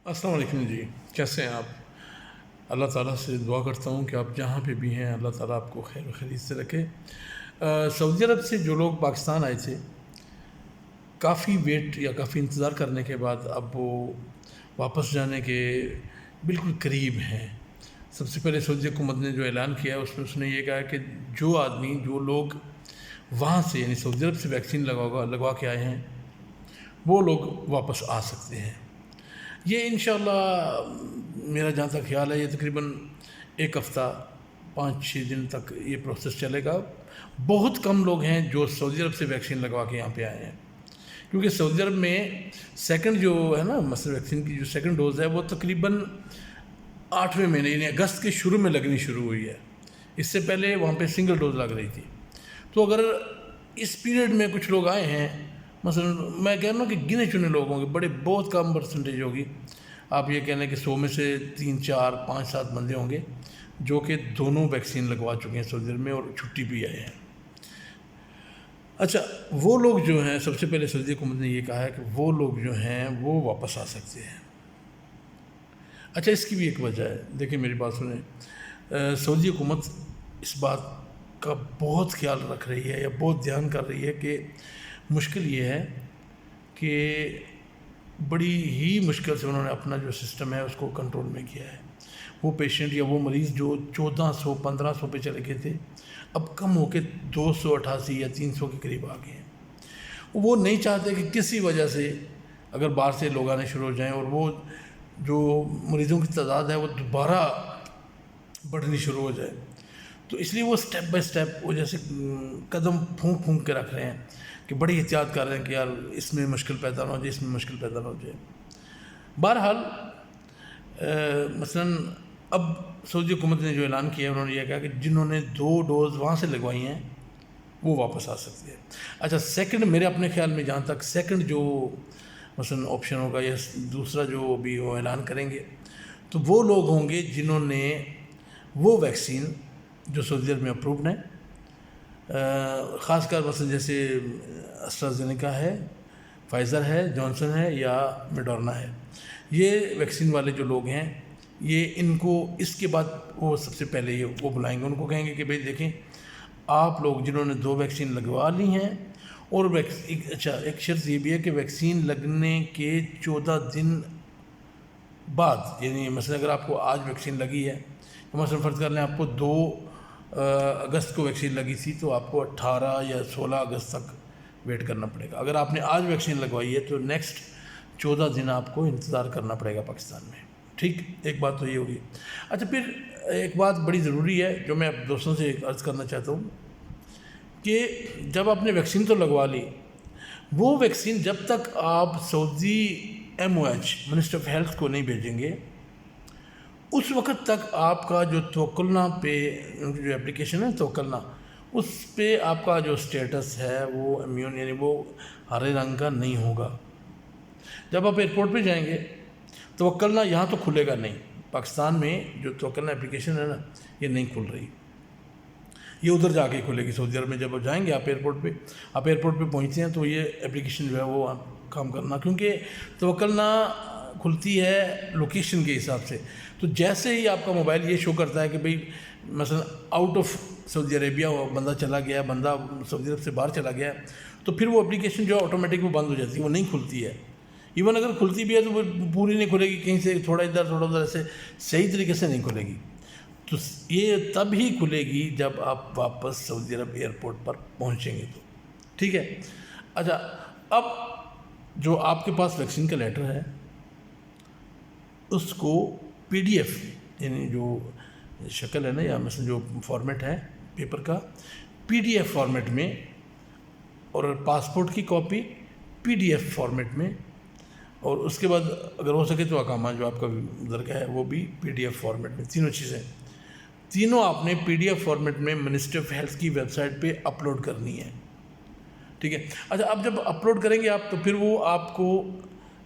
السلام علیکم جی، کیسے ہیں آپ؟ اللہ تعالیٰ سے دعا کرتا ہوں کہ آپ جہاں پہ بھی ہیں اللہ تعالیٰ آپ کو خیر و خیریت سے رکھے۔ سعودی عرب سے جو لوگ پاکستان آئے تھے، کافی ویٹ یا کافی انتظار کرنے کے بعد اب وہ واپس جانے کے بالکل قریب ہیں۔ سب سے پہلے سعودی حکومت نے جو اعلان کیا ہے اس نے یہ کہا کہ جو لوگ وہاں سے یعنی سعودی عرب سے ویکسین لگوا کے آئے ہیں وہ لوگ واپس آ سکتے ہیں۔ یہ انشاءاللہ میرا جہاں تک خیال ہے یہ تقریباً 1 ہفتہ 5-6 دن تک یہ پروسیس چلے گا۔ بہت کم لوگ ہیں جو سعودی عرب سے ویکسین لگوا کے یہاں پہ آئے ہیں، کیونکہ سعودی عرب میں سیکنڈ جو ہے نا مثلا ویکسین کی جو سیکنڈ ڈوز ہے وہ تقریباً 8ویں مہینے یعنی اگست کے شروع میں لگنی شروع ہوئی ہے۔ اس سے پہلے وہاں پہ سنگل ڈوز لگ رہی تھی۔ تو اگر اس پیریڈ میں کچھ لوگ آئے ہیں، مثلا میں کہہ رہا ہوں کہ گنے چنے لوگ ہوں گے، بہت کم پرسنٹیج ہوگی، آپ یہ کہہ لیں کہ 100 میں سے 3 4 5 7 بندے ہوں گے جو کہ دونوں ویکسین لگوا چکے ہیں سعودی عرب میں اور چھٹی بھی آئے ہیں۔ اچھا، وہ لوگ جو ہیں سب سے پہلے سعودی حکومت نے یہ کہا ہے کہ وہ لوگ جو ہیں وہ واپس آ سکتے ہیں۔ اچھا، اس کی بھی ایک وجہ ہے، دیکھیں میری بات سنیں، سعودی حکومت اس بات کا بہت خیال رکھ رہی ہے یا بہت دھیان کر رہی ہے کہ مشکل یہ ہے کہ بڑی ہی مشکل سے انہوں نے اپنا جو سسٹم ہے اس کو کنٹرول میں کیا ہے۔ وہ پیشنٹ یا وہ مریض جو 1400-1500 پہ چلے گئے تھے اب کم ہو کے 288 یا 300 کے قریب آ گئے ہیں۔ وہ نہیں چاہتے کہ کسی وجہ سے اگر باہر سے لوگ آنے شروع ہو جائیں اور وہ جو مریضوں کی تعداد ہے وہ دوبارہ بڑھنی شروع ہو جائے، تو اس لیے وہ سٹیپ بائی سٹیپ وہ جیسے قدم پھونک کے رکھ رہے ہیں کہ بڑی احتیاط کر رہے ہیں کہ یار اس میں مشکل پیدا نہ ہو جائے، اس میں مشکل پیدا نہ ہو جائے۔ بہرحال مثلا اب سعودی حکومت نے جو اعلان کیا ہے انہوں نے یہ کہا کہ جنہوں نے 2 ڈوز وہاں سے لگوائی ہیں وہ واپس آ سکتے ہیں۔ اچھا، سیکنڈ میرے اپنے خیال میں جہاں تک سیکنڈ جو مثلا آپشن ہوگا یا دوسرا جو بھی وہ اعلان کریں گے تو وہ لوگ ہوں گے جنہوں نے وہ ویکسین جو سعودی عرب میں اپرووڈ ہیں، خاص کر مثلا جیسے اسٹرازینیکا ہے، فائزر ہے، جانسن ہے یا میڈورنا ہے، یہ ویکسین والے جو لوگ ہیں یہ ان کو اس کے بعد وہ سب سے پہلے یہ وہ بلائیں گے، ان کو کہیں گے کہ بھئی دیکھیں آپ لوگ جنہوں نے 2 ویکسین لگوا لی ہیں اور اچھا ایک شرط یہ بھی ہے کہ ویکسین لگنے کے 14 دن بعد، یعنی مثلا اگر آپ کو آج ویکسین لگی ہے تو مثلا فرض کر لیں آپ کو 2 اگست کو ویکسین لگی تھی تو آپ کو 18 یا 16 اگست تک ویٹ کرنا پڑے گا۔ اگر آپ نے آج ویکسین لگوائی ہے تو نیکسٹ 14 دن آپ کو انتظار کرنا پڑے گا پاکستان میں۔ ٹھیک، ایک بات تو یہ ہوگی۔ اچھا، پھر ایک بات بڑی ضروری ہے جو میں دوستوں سے عرض کرنا چاہتا ہوں کہ جب آپ نے ویکسین تو لگوا لی، وہ ویکسین جب تک آپ سعودی MOH منسٹر آف ہیلتھ کو نہیں بھیجیں گے اس وقت تک آپ کا جو توکلنا پہ جو اپلیکیشن ہے توکلنا، اس پہ آپ کا جو سٹیٹس ہے وہ امیون یعنی وہ ہرے رنگ کا نہیں ہوگا۔ جب آپ ایئرپورٹ پہ جائیں گے توکلنا یہاں تو کھلے گا نہیں، پاکستان میں جو توکلنا اپلیکیشن ہے نا یہ نہیں کھل رہی، یہ ادھر جا کے کھلے گی سعودی عرب میں۔ جب آپ جائیں گے آپ ایئرپورٹ پہ پہنچتے ہیں تو یہ اپلیکیشن جو ہے وہ آپ کام کرنا، کیونکہ توکلنا کھلتی ہے لوکیشن کے حساب سے۔ تو جیسے ہی آپ کا موبائل یہ شو کرتا ہے کہ بھئی مثلا آؤٹ آف سعودی عربیہ بندہ چلا گیا ہے، بندہ سعودی عرب سے باہر چلا گیا ہے، تو پھر وہ اپلیکیشن جو آٹومیٹک وہ بند ہو جاتی ہے، وہ نہیں کھلتی ہے۔ ایون اگر کھلتی بھی ہے تو وہ پوری نہیں کھلے گی، کہیں سے تھوڑا ادھر ایسے صحیح طریقے سے نہیں کھلے گی۔ تو یہ تب ہی کھلے گی جب آپ واپس سعودی عرب ایئرپورٹ پر پہنچیں گے تو ٹھیک ہے۔ اچھا، اب جو آپ کے پاس ویکسین کا لیٹر ہے اس کو PDF یعنی جو شکل ہے نا یا مثلا جو فارمیٹ ہے پیپر کا PDF فارمیٹ میں، اور پاسپورٹ کی کاپی PDF فارمیٹ میں، اور اس کے بعد اگر ہو سکے تو اقامہ جو آپ کا ادھر کا ہے وہ بھی PDF فارمیٹ میں، تینوں چیزیں تینوں آپ نے PDF فارمیٹ میں منسٹری آف ہیلتھ کی ویب سائٹ پہ اپلوڈ کرنی ہے، ٹھیک ہے۔ اچھا، اب جب اپلوڈ کریں گے آپ تو پھر وہ آپ کو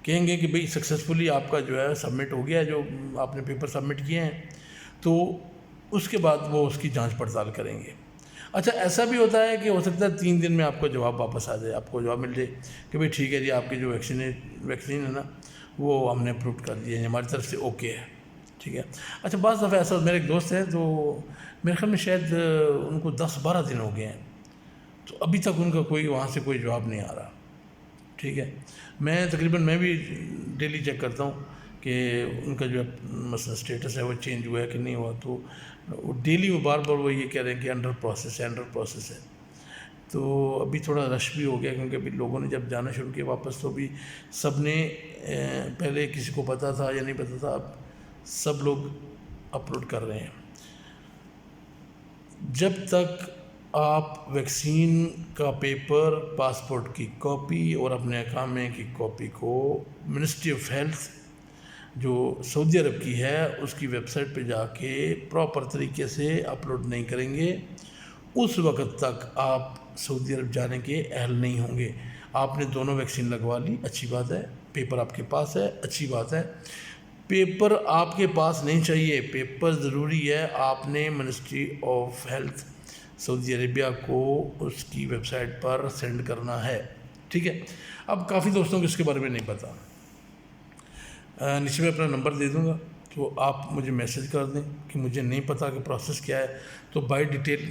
کہیں گے کہ بھئی سکسیزفلی آپ کا جو ہے سبمٹ ہو گیا ہے، جو آپ نے پیپر سبمٹ کیے ہیں، تو اس کے بعد وہ اس کی جانچ پڑتال کریں گے۔ اچھا ایسا بھی ہوتا ہے کہ ہو سکتا ہے 3 دن میں آپ کو جواب واپس آ جائے، آپ کو جواب مل جائے کہ بھئی ٹھیک ہے جی، آپ کی جو ویکسین ہے نا وہ ہم نے اپروو کر دی ہے، ہماری طرف سے اوکے ہے، ٹھیک ہے۔ اچھا بعض دفعہ ایسا، میرے ایک دوست ہے تو میرے خیال میں شاید ان کو 10-12 دن ہو گئے ہیں، تو ابھی تک ان کا کوئی وہاں سے کوئی جواب نہیں آ رہا، ٹھیک ہے۔ میں بھی ڈیلی چیک کرتا ہوں کہ ان کا جو مثلا اسٹیٹس ہے وہ چینج ہوا ہے کہ نہیں ہوا، تو ڈیلی وہ بار بار وہ یہ کہہ رہے ہیں کہ انڈر پروسیس ہے۔ تو ابھی تھوڑا رش بھی ہو گیا، کیونکہ ابھی لوگوں نے جب جانا شروع کیا واپس، تو ابھی سب نے پہلے کسی کو پتہ تھا یا نہیں پتہ تھا، اب سب لوگ اپلوڈ کر رہے ہیں۔ جب تک آپ ویکسین کا پیپر، پاسپورٹ کی کاپی اور اپنے اقامے کی کاپی کو منسٹری آف ہیلتھ جو سعودی عرب کی ہے اس کی ویب سائٹ پہ جا کے پراپر طریقے سے اپلوڈ نہیں کریں گے، اس وقت تک آپ سعودی عرب جانے کے اہل نہیں ہوں گے۔ آپ نے دونوں ویکسین لگوا لی، اچھی بات ہے، پیپر آپ کے پاس ہے، اچھی بات ہے۔ پیپر آپ کے پاس نہیں چاہیے، پیپر ضروری ہے، آپ نے منسٹری آف ہیلتھ سعودی عربیہ کو اس کی ویب سائٹ پر سینڈ کرنا ہے، ٹھیک ہے۔ اب کافی دوستوں کو اس کے بارے میں نہیں پتہ، نیچے میں اپنا نمبر دے دوں گا، تو آپ مجھے میسج کر دیں کہ مجھے نہیں پتہ کہ پروسیس کیا ہے، تو بائی ڈیٹیل،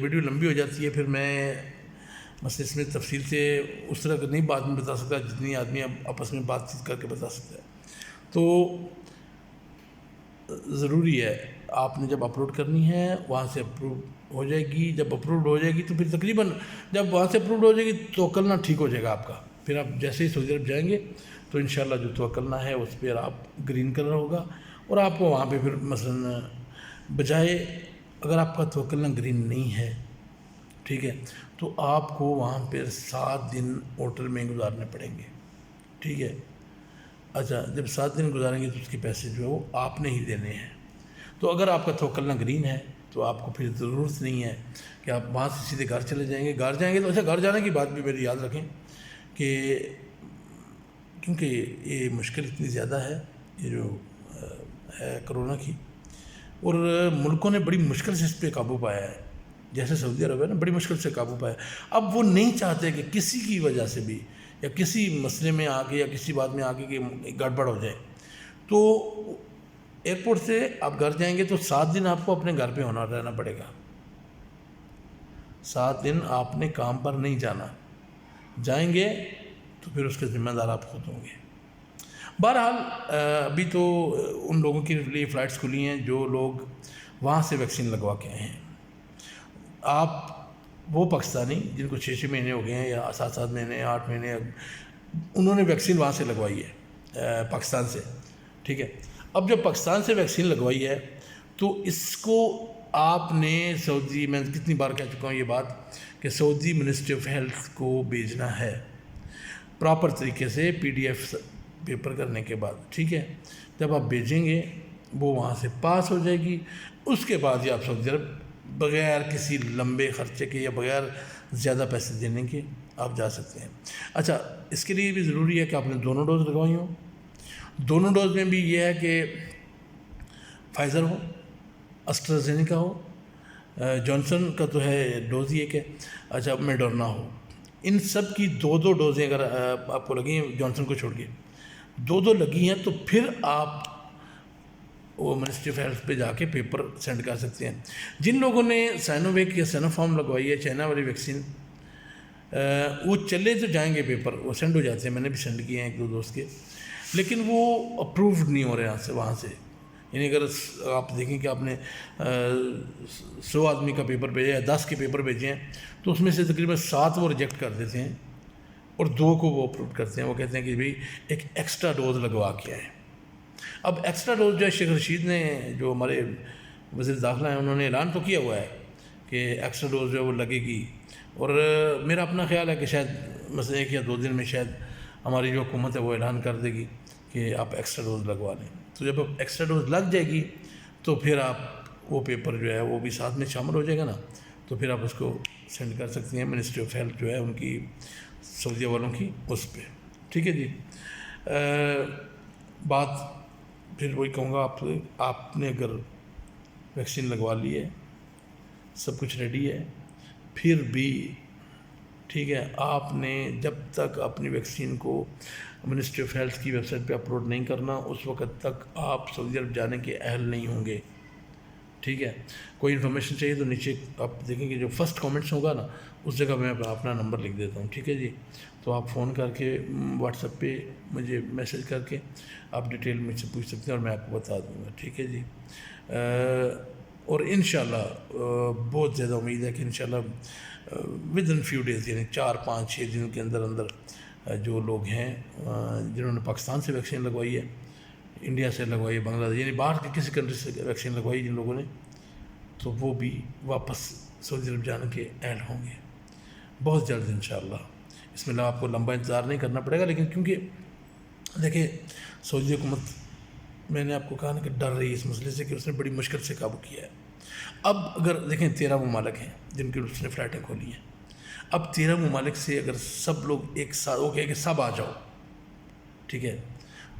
ویڈیو لمبی ہو جاتی ہے، پھر میں بس اس میں تفصیل سے اس طرح کا نہیں بات میں بتا سکتا جتنی آدمی آپس میں بات چیت کر کے بتا سکتا ہے۔ تو ضروری ہے، آپ نے جب اپلوڈ کرنی ہے وہاں سے اپروو ہو جائے گی، جب اپرووڈ ہو جائے گی تو پھر تقریباً جب وہاں سے اپرووڈ ہو جائے گی توکلنا ٹھیک ہو جائے گا آپ کا، پھر آپ جیسے ہی سعودی عرب جائیں گے تو انشاءاللہ جو توکلنا ہے اس پہ آپ گرین کلر ہوگا، اور آپ کو وہاں پہ پھر مثلا بجائے، اگر آپ کا توکلنا گرین نہیں ہے، ٹھیک ہے، تو آپ کو وہاں پہ 7 دن ہوٹل میں گزارنے پڑیں گے، ٹھیک ہے۔ اچھا جب 7 دن گزاریں گے تو اس کے پیسے جو ہے وہ آپ نے ہی دینے ہیں۔ تو اگر آپ کا توکلنا گرین ہے تو آپ کو پھر ضرورت نہیں ہے کہ آپ وہاں سے سیدھے گھر چلے جائیں گے۔ گھر جائیں گے تو اچھا، گھر جانے کی بات بھی میری یاد رکھیں کہ کیونکہ یہ مشکل اتنی زیادہ ہے، یہ جو ہے کرونا کی، اور ملکوں نے بڑی مشکل سے اس پہ قابو پایا ہے، جیسے سعودی عرب ہے نا، بڑی مشکل سے قابو پایا۔ اب وہ نہیں چاہتے کہ کسی کی وجہ سے بھی یا کسی مسئلے میں آ کے یا کسی بات میں آ کے کہ گڑبڑ ہو جائے، تو ایئرپورٹ سے آپ گھر جائیں گے تو 7 دن آپ کو اپنے گھر پہ رہنا پڑے گا، 7 دن آپ نے کام پر نہیں جانا، جائیں گے تو پھر اس کے ذمہ دار آپ خود ہوں گے۔ بہرحال ابھی تو ان لوگوں کے لیے فلائٹس کھلی ہیں جو لوگ وہاں سے ویکسین لگوا کے آئے ہیں۔ آپ وہ پاکستانی جن کو 6 مہینے ہو گئے ہیں یا 7 مہینے، 8 مہینے، انہوں نے ویکسین وہاں سے لگوائی ہے پاکستان سے، ٹھیک ہے۔ اب جب پاکستان سے ویکسین لگوائی ہے تو اس کو آپ نے سعودی، میں کتنی بار کہہ چکا ہوں یہ بات کہ سعودی منسٹری آف ہیلتھ کو بھیجنا ہے پراپر طریقے سے PDF پیپر کرنے کے بعد، ٹھیک ہے۔ جب آپ بھیجیں گے وہ وہاں سے پاس ہو جائے گی، اس کے بعد ہی آپ سعودی عرب بغیر کسی لمبے خرچے کے یا بغیر زیادہ پیسے دینے کے آپ جا سکتے ہیں۔ اچھا اس کے لیے بھی ضروری ہے کہ آپ نے دونوں ڈوز لگوائی ہوں۔ دونوں ڈوز میں بھی یہ ہے کہ فائزر ہو، اسٹرازینیکا ہو، جانسن کا تو ہے ڈوز ہی ایک ہے، اچھا میڈورنا ہو، ان سب کی 2 ڈوزیں اگر آپ کو لگی ہیں جانسن کو چھوڑ کے 2 لگی ہیں، تو پھر آپ وہ منسٹری آف ہیلتھ پہ جا کے پیپر سینڈ کر سکتے ہیں۔ جن لوگوں نے سائنوویک یا سینوفارم لگوائی ہے، چائنا والی ویکسین، وہ چلے تو جائیں گے پیپر، وہ سینڈ ہو جاتے ہیں، میں نے بھی سینڈ کیے ہیں 1-2 دوست کے، لیکن وہ اپرووڈ نہیں ہو رہے وہاں سے۔ یعنی اگر آپ دیکھیں کہ آپ نے 100 آدمی کا پیپر بھیجا یا 10 کے پیپر بھیجے ہیں تو اس میں سے تقریباً 7 وہ ریجیکٹ کر دیتے ہیں اور 2 کو وہ اپروو کرتے ہیں، وہ کہتے ہیں کہ بھئی ایک ایکسٹرا ڈوز لگوا کے آئے۔ اب ایکسٹرا ڈوز جو ہے شیخ رشید نے، جو ہمارے وزیر داخلہ ہیں، انہوں نے اعلان تو کیا ہوا ہے کہ ایکسٹرا ڈوز جو ہے وہ لگے گی، اور میرا اپنا خیال ہے کہ شاید مثلا 1 یا 2 دن میں شاید ہماری جو حکومت ہے وہ اعلان کر دے گی کہ آپ ایکسٹرا ڈوز لگوا لیں۔ تو جب آپ ایکسٹرا ڈوز لگ جائے گی تو پھر آپ وہ پیپر جو ہے وہ بھی ساتھ میں شامل ہو جائے گا نا، تو پھر آپ اس کو سینڈ کر سکتی ہیں منسٹری آف ہیلتھ جو ہے ان کی سعودیہ والوں کی اس پہ، ٹھیک ہے جی۔ بات پھر وہی کہوں گا آپ سے، آپ نے اگر ویکسین لگوا لی ہے سب کچھ ریڈی ہے، پھر بھی ٹھیک ہے آپ نے جب تک اپنی ویکسین کو منسٹری آف ہیلتھ کی ویب سائٹ پہ اپلوڈ نہیں کرنا اس وقت تک آپ سعودی عرب جانے کے اہل نہیں ہوں گے، ٹھیک ہے۔ کوئی انفارمیشن چاہیے تو نیچے آپ دیکھیں گے جو فرسٹ کامنٹس ہوگا نا اس جگہ میں اپنا نمبر لکھ دیتا ہوں، ٹھیک ہے جی۔ تو آپ فون کر کے واٹس ایپ پہ مجھے میسج کر کے آپ ڈیٹیل مجھ سے پوچھ سکتے ہیں اور میں آپ کو بتا دوں گا، ٹھیک ہے جی۔ اور انشاءاللہ بہت زیادہ امید ہے کہ انشاءاللہ ود ان فیو ڈیز یعنی 4-5-6 دنوں کے اندر اندر جو لوگ ہیں جنہوں نے پاکستان سے ویکسین لگوائی ہے، انڈیا سے لگوائی ہے، بنگلہ دیش یعنی باہر کے کسی کنٹری سے ویکسین لگوائی جن لوگوں نے، تو وہ بھی واپس سعودی عرب جانے کے اہل ہوں گے بہت جلد انشاءاللہ۔ اس میں آپ کو لمبا انتظار نہیں کرنا پڑے گا، لیکن کیونکہ دیکھیں سعودی حکومت میں نے آپ کو کہا نا کہ ڈر رہی ہے اس مسئلے سے کہ اس نے بڑی مشکل سے قابو کیا ہے۔ اب اگر دیکھیں 13 ممالک ہیں جن کی اس نے فلائٹیں کھولی ہیں، اب 13 ممالک سے اگر سب لوگ ایک ساتھ وہ کہے کہ سب آ جاؤ، ٹھیک ہے،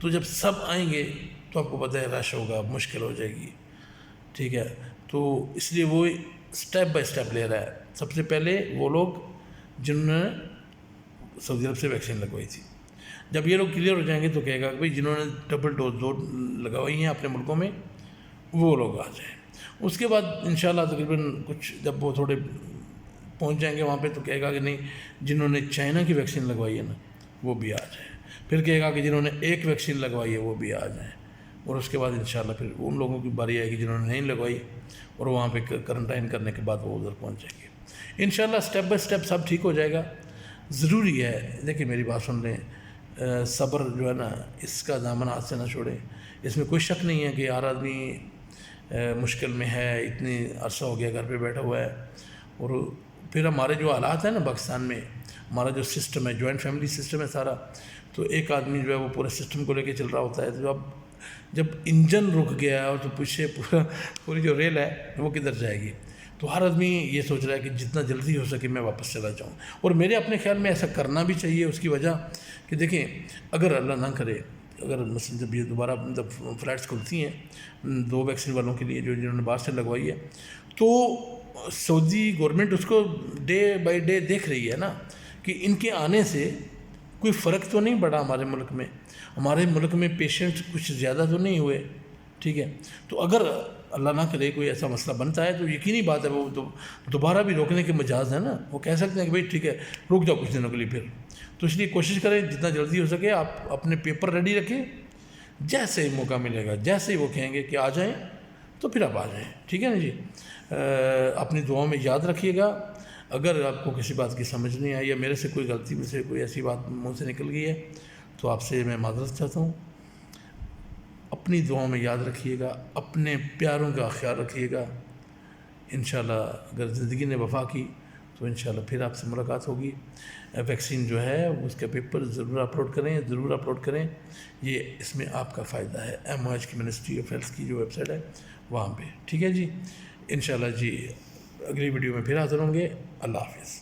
تو جب سب آئیں گے تو آپ کو پتہ ہے رش ہوگا، مشکل ہو جائے گی، ٹھیک ہے۔ تو اس لیے وہ سٹیپ بائی سٹیپ لے رہا ہے۔ سب سے پہلے وہ لوگ جنہوں نے سعودی عرب سے ویکسین لگوائی تھی، جب یہ لوگ کلیئر ہو جائیں گے تو کہے گا کہ بھئی جنہوں نے ڈبل ڈوز دو لگوائی ہیں اپنے ملکوں میں وہ لوگ آ جائیں۔ اس کے بعد انشاءاللہ تقریباً کچھ جب وہ تھوڑے پہنچ جائیں گے وہاں پہ تو کہے گا کہ نہیں جنہوں نے چائنا کی ویکسین لگوائی ہے نا وہ بھی آ جائیں، پھر کہے گا کہ جنہوں نے ایک ویکسین لگوائی ہے وہ بھی آ جائیں، اور اس کے بعد انشاءاللہ پھر ان لوگوں کی باری آئے گی جنہوں نے نہیں لگوائی اور وہاں پہ کرنٹائن کرنے کے بعد وہ ادھر پہنچ جائیں گے انشاءاللہ۔ سٹیپ بائی سٹیپ سب ٹھیک ہو جائے گا۔ ضروری ہے دیکھیں میری بات سن لیں، صبر جو ہے نا اس کا دامن ہاتھ سے نہ چھوڑیں۔ اس میں کوئی شک نہیں ہے کہ ہر آدمی مشکل میں ہے، اتنی عرصہ ہو گیا گھر پہ بیٹھا ہوا ہے، اور پھر ہمارے جو حالات ہیں نا پاکستان میں، ہمارا جو سسٹم ہے جوائنٹ فیملی سسٹم ہے سارا، تو ایک آدمی جو ہے وہ پورے سسٹم کو لے کے چل رہا ہوتا ہے، تو اب جب انجن رک گیا اور تو پیچھے پوری جو ریل ہے وہ کدھر جائے گی، تو ہر آدمی یہ سوچ رہا ہے کہ جتنا جلدی ہو سکے میں واپس چلا جاؤں، اور میرے اپنے خیال میں ایسا کرنا بھی چاہیے۔ اس کی وجہ کہ دیکھیں اگر اللہ نہ کرے اگر مثلا جب یہ دوبارہ فلائٹس کھلتی ہیں 2 ویکسین والوں کے لیے جو جنہوں نے باہر سے لگوائی ہے، تو سعودی گورنمنٹ اس کو ڈے بائی ڈے دیکھ رہی ہے نا کہ ان کے آنے سے کوئی فرق تو نہیں پڑا ہمارے ملک میں، ہمارے ملک میں پیشنٹ کچھ زیادہ تو نہیں ہوئے، ٹھیک ہے۔ تو اگر اللہ نہ کرے کوئی ایسا مسئلہ بنتا ہے تو یقینی بات ہے وہ دوبارہ بھی روکنے کے مجاز ہے نا، وہ کہہ سکتے ہیں کہ بھئی ٹھیک ہے رک جاؤ کچھ دنوں کے لیے پھر۔ تو اس لیے کوشش کریں جتنا جلدی ہو سکے آپ اپنے پیپر ریڈی رکھیں، جیسے ہی موقع ملے گا جیسے ہی وہ کہیں گے کہ آ جائیں تو پھر آپ آ جائیں، ٹھیک ہے نا جی۔ اپنی دعاؤں میں یاد رکھیے گا۔ اگر آپ کو کسی بات کی سمجھ نہیں آئی یا میرے سے کوئی غلطی میں سے کوئی ایسی بات منہ سے نکل گئی ہے تو آپ سے میں معذرت چاہتا ہوں۔ اپنی دعاؤں میں یاد رکھیے گا، اپنے پیاروں کا خیال رکھیے گا۔ انشاءاللہ اگر زندگی نے وفا کی تو انشاءاللہ پھر آپ سے ملاقات ہوگی۔ ویکسین جو ہے اس کا پیپر ضرور اپلوڈ کریں، ضرور اپلوڈ کریں، یہ اس میں آپ کا فائدہ ہے۔ MOH کی منسٹری آف ہیلتھ کی جو ویب سائٹ ہے وہاں پہ، ٹھیک ہے جی۔ انشاءاللہ جی اگلی ویڈیو میں پھر حاضر ہوں گے۔ اللہ حافظ۔